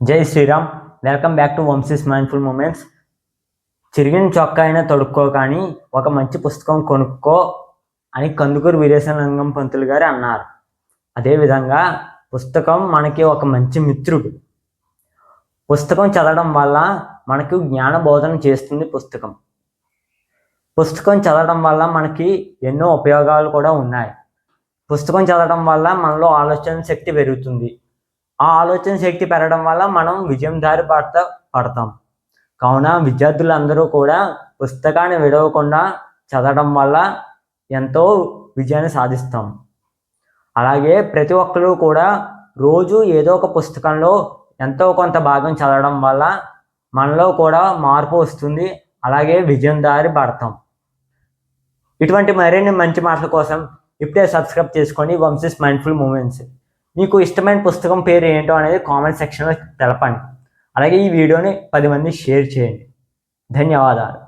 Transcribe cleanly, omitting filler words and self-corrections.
జై Shri Ram. Welcome back to Vamshi's mindful moments. చిరిగిన చొక్కా అయినా తొడుక్కో కానీ ఒక మంచి పుస్తకం కొనుక్కో అని కందుకూరి వీరేశలింగం పంతులు గారు అన్నారు. అదేవిధంగా పుస్తకం మనకి ఒక మంచి మిత్రుడు. పుస్తకం చదవడం వల్ల మనకు జ్ఞాన బోధన చేస్తుంది. పుస్తకం చదవడం వల్ల మనకి ఎన్నో ఉపయోగాలు కూడా ఉన్నాయి. పుస్తకం చదవడం వల్ల మనలో ఆలోచన శక్తి పెరుగుతుంది. ఆ ఆలోచన శక్తి పెరగడం వల్ల మనం విజయం దారి పడతాం. కావున విద్యార్థులందరూ కూడా పుస్తకాన్ని విడవకుండా చదవడం వల్ల ఎంతో విజయాన్ని సాధిస్తాం. అలాగే ప్రతి ఒక్కరూ కూడా రోజు ఏదో ఒక పుస్తకంలో ఎంతో కొంత భాగం చదవడం వల్ల మనలో కూడా మార్పు వస్తుంది. అలాగే విజయం దారి పడతాం. ఇటువంటి మరిన్ని మంచి మాటల కోసం ఇప్పుడే సబ్స్క్రైబ్ చేసుకోండి వంశీస్ మైండ్ఫుల్ మూమెంట్స్. మీకు ఇష్టమైన పుస్తకం పేరు ఏంటో అనేది కామెంట్ సెక్షన్లో తెలపండి. అలాగే ఈ వీడియోని 10 మంది షేర్ చేయండి. ధన్యవాదాలు.